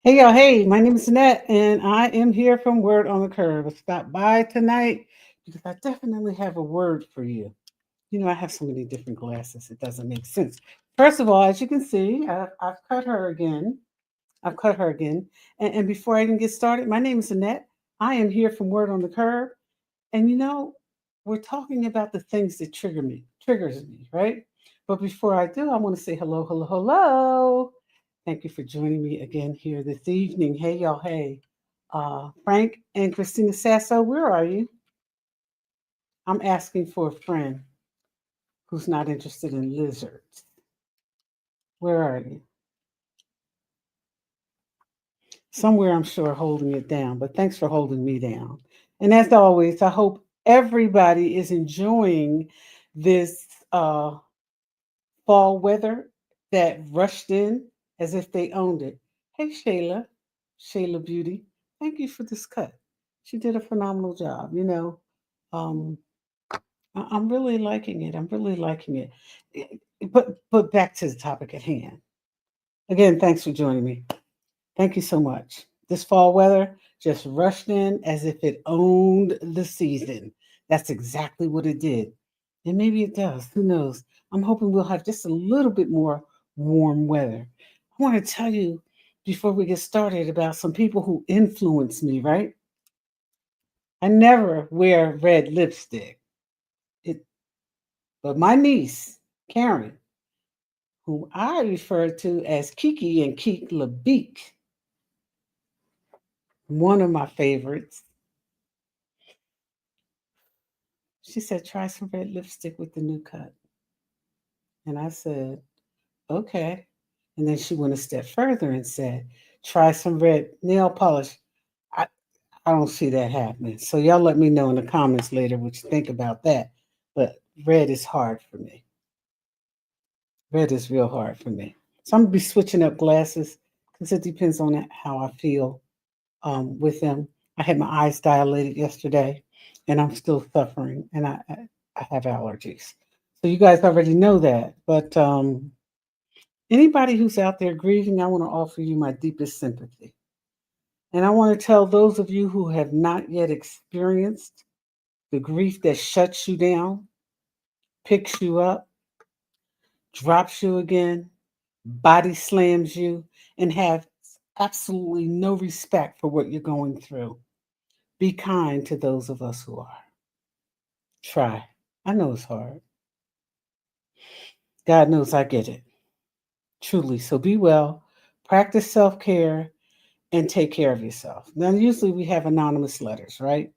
Hey y'all, hey, my name is Annette, and I am here from Word on the Curve. I stopped by tonight because I definitely have a word for you. I have so many different glasses, it doesn't make sense. First of all, as you can see, I've cut her again. I've cut her again. And before I even get started, my name is Annette. I am here from Word on the Curve. And we're talking about the things that triggers me, right? But before I do, I want to say hello, hello, hello. Thank you for joining me again here this evening. Hey, y'all, hey. Frank and Christina Sasso, where are you? I'm asking for a friend who's not interested in lizards. Where are you? Somewhere, I'm sure, holding it down, but thanks for holding me down. And as always, I hope everybody is enjoying this fall weather that rushed in as if they owned it. Hey, Shayla Beauty, thank you for this cut. She did a phenomenal job. Um, I'm really liking it. I'm really liking it. But back to the topic at hand. Again, thanks for joining me. Thank you so much. This fall weather just rushed in as if it owned the season. That's exactly what it did. And maybe it does. Who knows? I'm hoping we'll have just a little bit more warm weather. I want to tell you before we get started about some people who influence me, right? I never wear red lipstick. It, but my niece, Karen, whom I refer to as Kiki and Keek LaBeek, one of my favorites, she said, try some red lipstick with the new cut. And I said, okay. And then she went a step further and said, try some red nail polish. I, I don't see that happening. So y'all let me know in the comments later what you think about that. But red is hard for me. Red is real hard for me. So I'm gonna be switching up glasses because it depends on how I feel with them. I had my eyes dilated yesterday, and I'm still suffering, and I have allergies. So you guys already know that. But anybody who's out there grieving, I want to offer you my deepest sympathy. And I want to tell those of you who have not yet experienced the grief that shuts you down, picks you up, drops you again, body slams you, and have absolutely no respect for what you're going through. Be kind to those of us who are. Try. I know it's hard. God knows I get it. Truly. So be well, practice self care, and take care of yourself. Now, usually we have anonymous letters, right?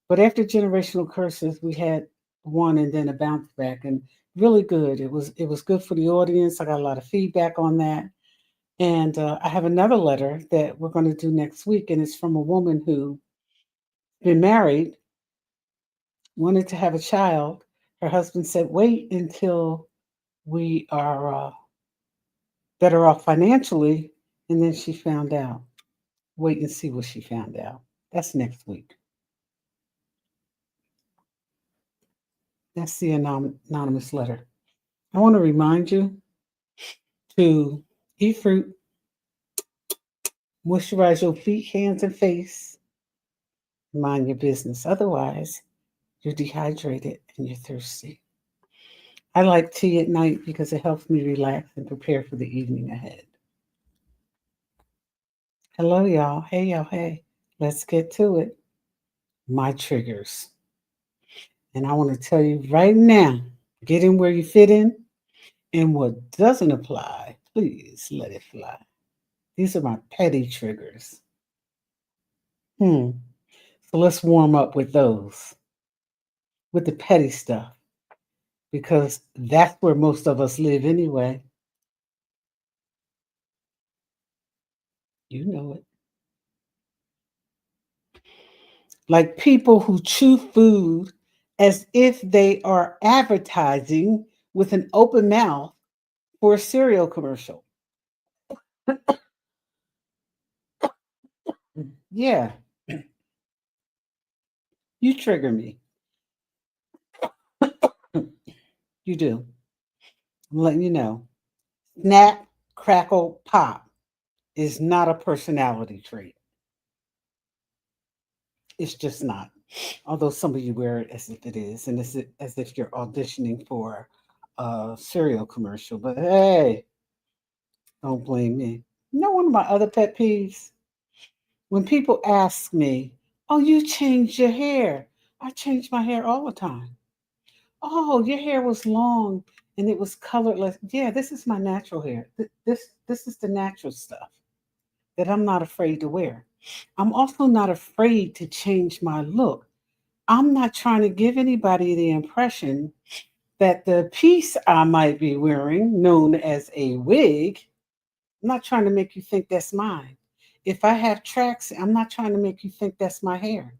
But after generational curses, we had one and then a bounce back, and really good. It was good for the audience. I got a lot of feedback on that, and I have another letter that we're going to do next week, and it's from a woman who been married, wanted to have a child. Her husband said, "Wait until we are better off financially," and then she found out. Wait and see what she found out. That's next week. That's the anonymous letter. I want to remind you to eat fruit, moisturize your feet, hands, and face. Mind your business. Otherwise, you're dehydrated and you're thirsty. I like tea at night because it helps me relax and prepare for the evening ahead. Hello, y'all. Hey, y'all. Hey. Let's get to it. My triggers. And I want to tell you right now, get in where you fit in, and what doesn't apply, please let it fly. These are my petty triggers. Hmm. So let's warm up with those, with the petty stuff, because that's where most of us live anyway. You know it. Like people who chew food as if they are advertising with an open mouth for a cereal commercial. Yeah, you trigger me. You do. I'm letting you know. Snap, crackle, pop. is not a personality trait. It's just not. Although some of you wear it as if it is, and as if you're auditioning for a cereal commercial. But hey, don't blame me. You know, one of my other pet peeves, when people ask me, "Oh, you changed your hair." I change my hair all the time. "Oh, your hair was long and it was colorless." Yeah, this is my natural hair. This is the natural stuff that I'm not afraid to wear. I'm also not afraid to change my look. I'm not trying to give anybody the impression that the piece I might be wearing, known as a wig, I'm not trying to make you think that's mine. If I have tracks, I'm not trying to make you think that's my hair.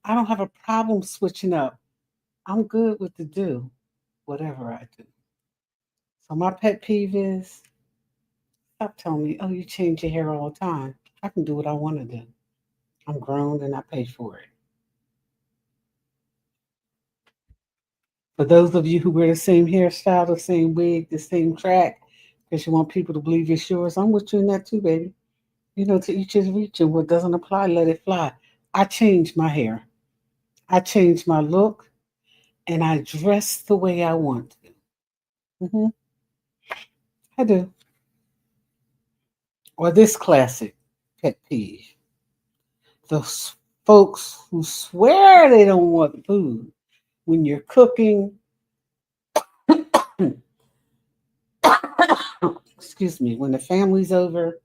I don't have a problem switching up. I'm good with the do, whatever I do. So my pet peeve is stop telling me, oh, you change your hair all the time. I can do what I want to do. I'm grown and I pay for it. For those of you who wear the same hairstyle, the same wig, the same track, because you want people to believe it's yours, I'm with you in that too, baby. You know, to each his reach, and what doesn't apply, let it fly. I change my hair, I change my look, and I dress the way I want to. I do. Or this classic pet peeve: those folks who swear they don't want food when you're cooking. Excuse me. When the family's over,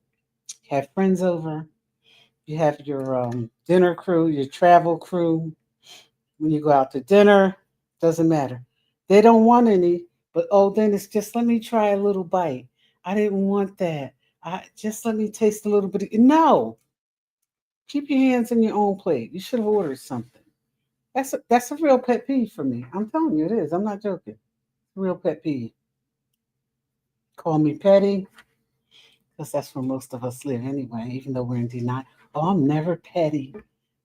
have friends over, you have your dinner crew, your travel crew. When you go out to dinner, doesn't matter. They don't want any, but oh, then it's just let me try a little bite. I didn't want that. I just let me taste a little bit. No, keep your hands in your own plate. You should have ordered something. That's a real pet peeve for me. I'm telling you, it is. I'm not joking. Real pet peeve. Call me petty, because that's where most of us live anyway. Even though we're in denial. Oh, I'm never petty.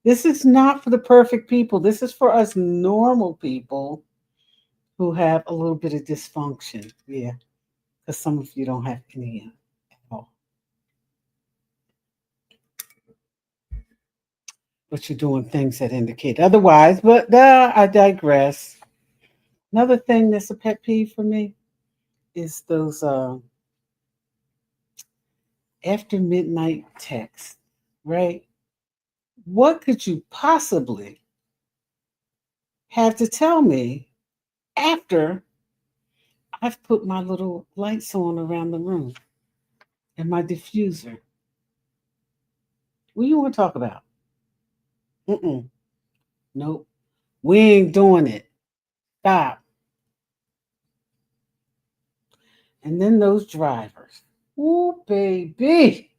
This is not for the perfect people. This is for us normal people who have a little bit of dysfunction. Yeah, because some of you don't have any at all. But you're doing things that indicate otherwise. But I digress. Another thing that's a pet peeve for me is those after midnight texts, right? What could you possibly have to tell me after I've put my little lights on around the room and my diffuser? What do you want to talk about? Mm-mm. Nope. We ain't doing it. Stop. And then those drivers. Ooh, baby.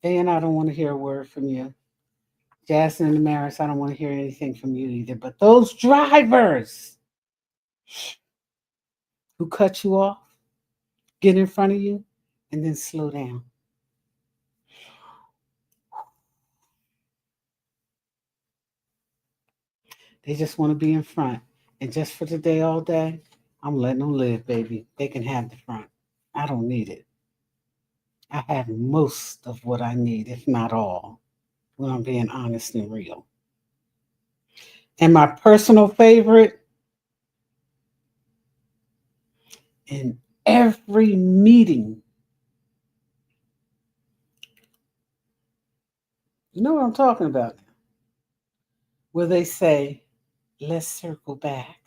Dan, I don't want to hear a word from you. Jason and Damaris, I don't want to hear anything from you either. But those drivers who cut you off, get in front of you, and then slow down. They just want to be in front. And just for today, all day, I'm letting them live, baby. They can have the front. I don't need it. I have most of what I need, if not all, when I'm being honest and real. And my personal favorite, in every meeting, you know what I'm talking about, where they say, let's circle back.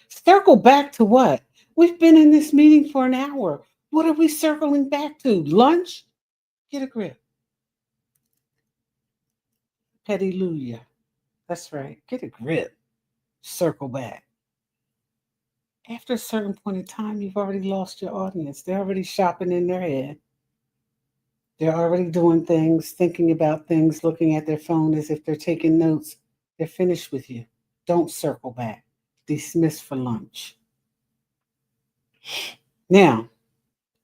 Circle back to what? We've been in this meeting for an hour. What are we circling back to? Lunch? Get a grip. Pettyluia. That's right. Get a grip. Circle back. After a certain point in time, you've already lost your audience. They're already shopping in their head. They're already doing things, thinking about things, looking at their phone as if they're taking notes. They're finished with you. Don't circle back. Dismiss for lunch. Now,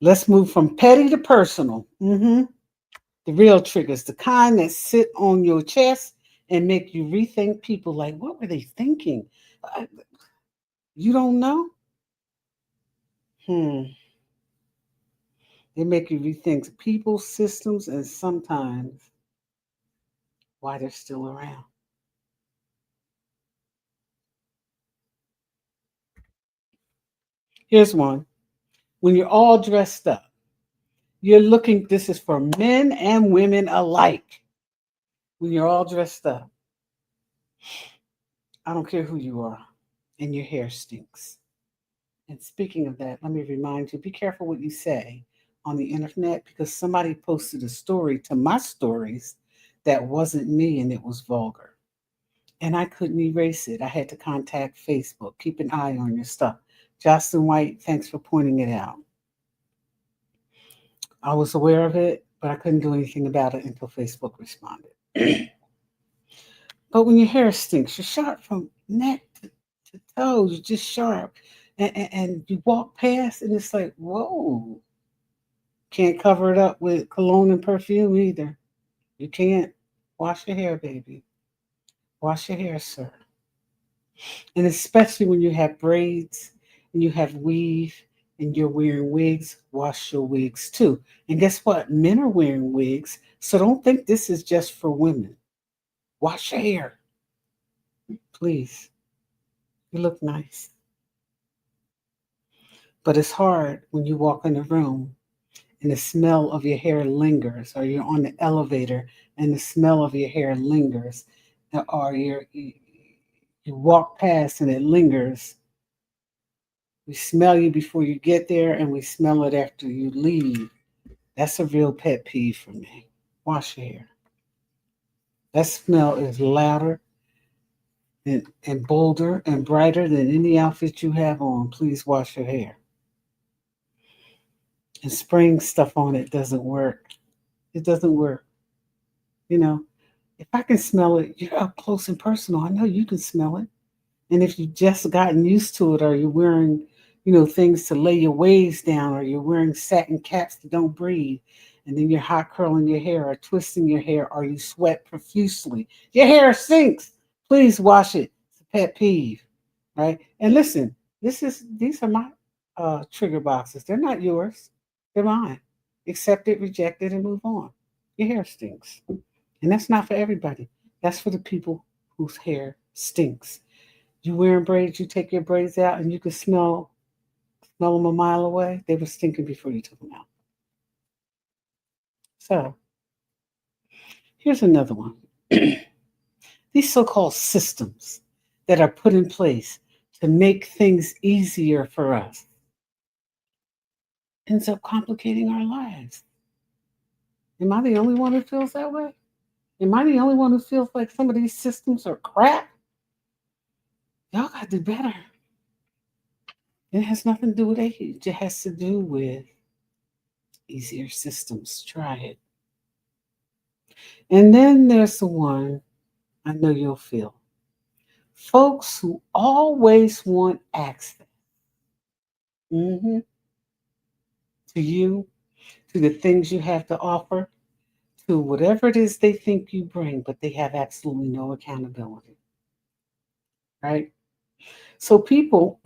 let's move from petty to personal. The real triggers, the kind that sit on your chest and make you rethink people like, what were they thinking? Uh, You don't know? Hmm. They make you rethink people, systems, and sometimes why they're still around. Here's one. When you're all dressed up, you're looking, this is for men and women alike. When you're all dressed up, I don't care who you are, and your hair stinks. And speaking of that, let me remind you, be careful what you say on the internet because somebody posted a story to my stories that wasn't me and it was vulgar. And I couldn't erase it. I had to contact Facebook. Keep an eye on your stuff. Justin White, thanks for pointing it out. I was aware of it, but I couldn't do anything about it until Facebook responded. But when your hair stinks, you're sharp from neck to toes, you're just sharp. And you walk past and it's like, whoa. Can't cover it up with cologne and perfume either. You can't. Wash your hair, baby. Wash your hair, sir. And especially when you have braids and you have weave and you're wearing wigs, wash your wigs too. And guess what? Men are wearing wigs, so don't think this is just for women. Wash your hair, please. You look nice. But it's hard when you walk in a room and the smell of your hair lingers, or you're on the elevator and the smell of your hair lingers, or you walk past and it lingers. We smell you before you get there and we smell it after you leave. That's a real pet peeve for me. Wash your hair. That smell is louder and bolder and brighter than any outfit you have on. Please wash your hair. And spraying stuff on it doesn't work. It doesn't work. You know, if I can smell it, you're up close and personal. I know you can smell it. And if you've just gotten used to it, or you're wearing, things to lay your waves down, or you're wearing satin caps that don't breathe, and then you're hot curling your hair or twisting your hair, or you sweat profusely, your hair stinks. Please wash it. It's a pet peeve, right? And listen, these are my trigger boxes. They're not yours. They're mine. Accept it, reject it, and move on. Your hair stinks. And that's not for everybody. That's for the people whose hair stinks. You wearing braids, you take your braids out and you can smell them a mile away. They were stinking before you took them out. So here's another one. These so-called systems that are put in place to make things easier for us ends up complicating our lives. Am I the only one who feels that way? Am I the only one who feels like some of these systems are crap? Y'all got to do better. It has nothing to do with age. It has to do with easier systems. Try it. And then there's the one I know you'll feel. Folks who always want access mhm, to you, to the things you have to offer, to whatever it is they think you bring, but they have absolutely no accountability. Right? So people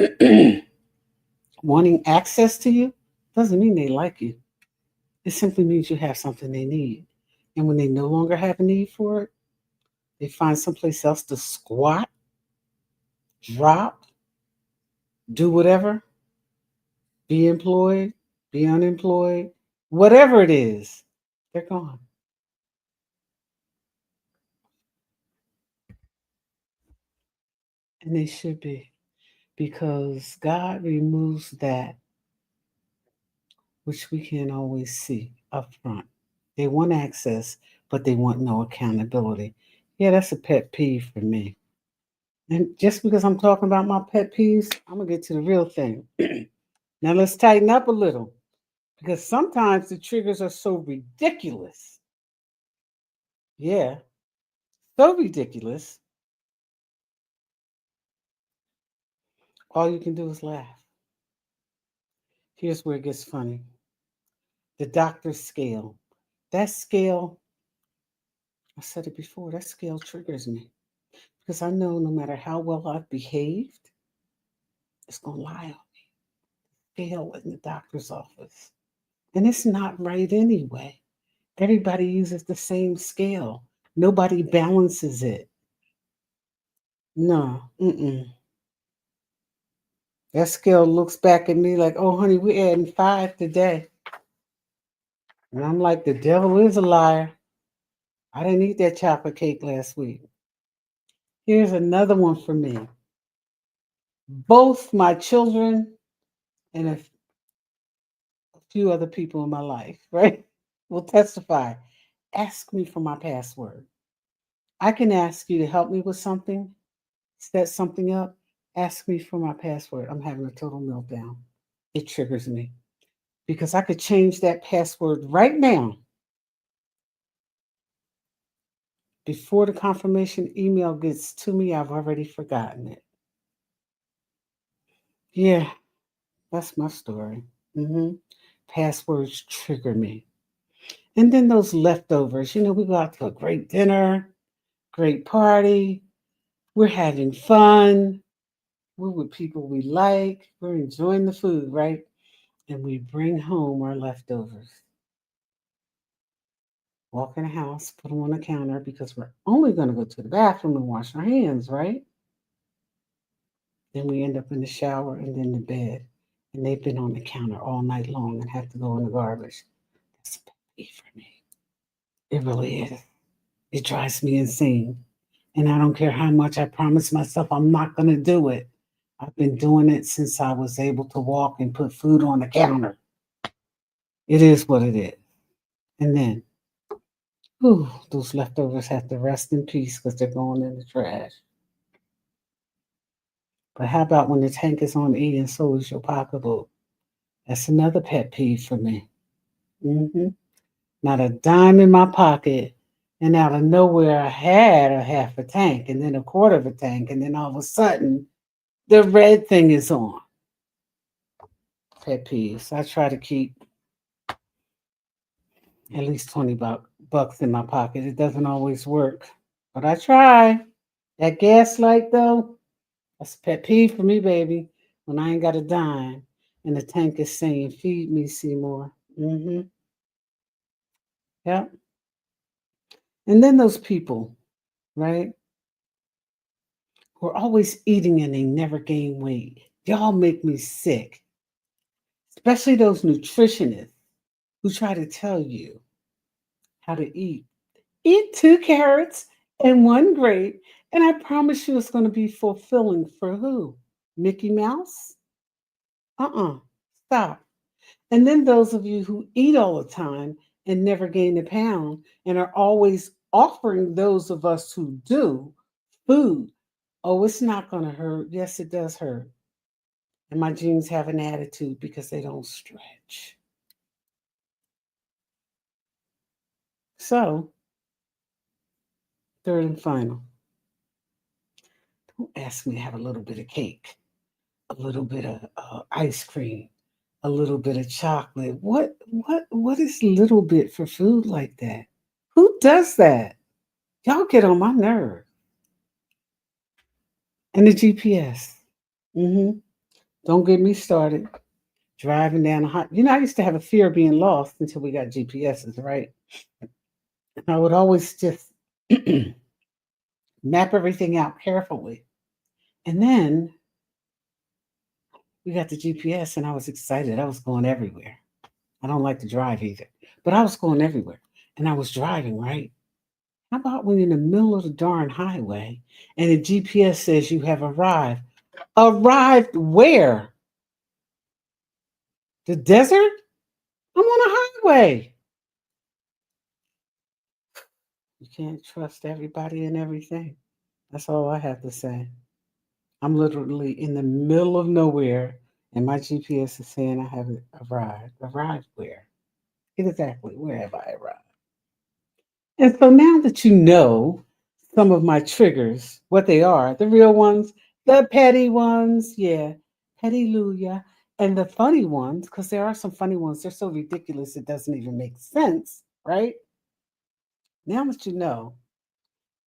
wanting access to you doesn't mean they like you. It simply means you have something they need. And when they no longer have a need for it, they find someplace else to squat, drop, do whatever, be employed, be unemployed, whatever it is, they're gone. And they should be because God removes that which we can't always see up front. They want access, but they want no accountability. Yeah, that's a pet peeve for me. And just because I'm talking about my pet peeves, I'm going to get to the real thing. Now let's tighten up a little because sometimes the triggers are so ridiculous. Yeah, so ridiculous. All you can do is laugh. Here's where it gets funny. The doctor's scale. That scale, I said it before, that scale triggers me because I know no matter how well I've behaved, it's going to lie on scale in the doctor's office. And it's not right anyway. Everybody uses the same scale. Nobody balances it. No, mm-mm. That scale looks back at me like, oh, honey, we're adding 5 today. And I'm like, the devil is a liar. I didn't eat that chocolate cake last week. Here's another one for me. Both my children and a few other people in my life, right, will testify. Ask me for my password. I can ask you to help me with something, set something up. Ask me for my password. I'm having a total meltdown. It triggers me because I could change that password right now. Before the confirmation email gets to me, I've already forgotten it. Yeah, that's my story. hmm Passwords trigger me. And then those leftovers, we go out to a great dinner, great party, we're having fun, we're with people we like, we're enjoying the food, right? And we bring home our leftovers. Walk in the house, put them on the counter because we're only going to go to the bathroom and wash our hands, right? Then we end up in the shower and then the bed. And they've been on the counter all night long and have to go in the garbage. That's a pet peeve for me. It really is. It drives me insane. And I don't care how much I promise myself I'm not going to do it. I've been doing it since I was able to walk and put food on the counter. It is what it is. And then, whew, those leftovers have to rest in peace because they're going in the trash. But how about when the tank is on E and so is your pocketbook? That's another pet peeve for me. hmm Not a dime in my pocket. And out of nowhere, I had a half a tank and then a quarter of a tank. And then all of a sudden, the red thing is on. Pet peeves. I try to keep at least 20 bucks in my pocket. It doesn't always work, but I try. That gaslight, though, that's a pet peeve for me, baby. When I ain't got a dime and the tank is saying, feed me, Seymour. Yep. And then those people, right, who are always eating and they never gain weight. Y'all make me sick, especially those nutritionists who try to tell you how to eat. Eat 2 carrots and 1 grape, and I promise you it's going to be fulfilling for who? Mickey Mouse? Stop. And then those of you who eat all the time and never gain a pound and are always offering those of us who do food. Oh, it's not going to hurt. Yes, it does hurt. And my jeans have an attitude because they don't stretch. So, third and final, don't ask me to have a little bit of cake, a little bit of ice cream, a little bit of chocolate. What is little bit for food like that? Who does that? Y'all get on my nerve. And the GPS. hmm Don't get me started. Driving down the hot. I used to have a fear of being lost until we got GPSs, right? I would always just map everything out carefully. And then we got the GPS and I was excited. I was going everywhere. I don't like to drive either, but I was going everywhere. And I was driving, right? How about when you're in the middle of the darn highway and the GPS says you have arrived? Arrived where? The desert? I'm on a highway. You can't trust everybody and everything. That's all I have to say. I'm literally in the middle of nowhere, and my GPS is saying I haven't arrived. Arrived where? Exactly, where have I arrived? And so now that you know some of my triggers, what they are, the real ones, the petty ones, yeah, petty-luya, and the funny ones, because there are some funny ones, they're so ridiculous it doesn't even make sense, right? Now that you know,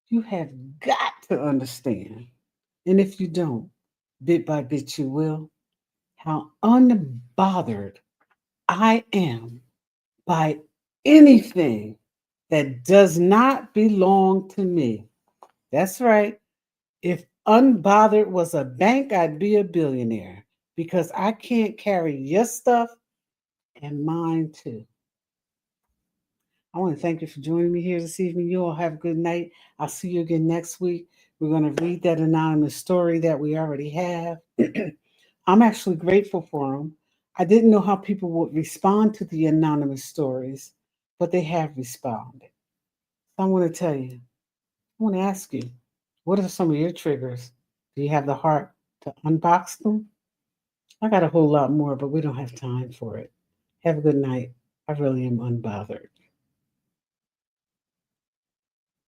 you have got to understand. And if you don't, bit by bit you will, how unbothered I am buy anything that does not belong to me. That's right. If Unbothered was a bank, I'd be a billionaire because I can't carry your stuff and mine too. I want to thank you for joining me here this evening. You all have a good night. I'll see you again next week. We're going to read that anonymous story that we already have. I'm actually grateful for them. I didn't know how people would respond to the anonymous stories, but they have responded. So I want to tell you, I want to ask you, what are some of your triggers? Do you have the heart to unbox them? I got a whole lot more, but we don't have time for it. Have a good night. I really am unbothered.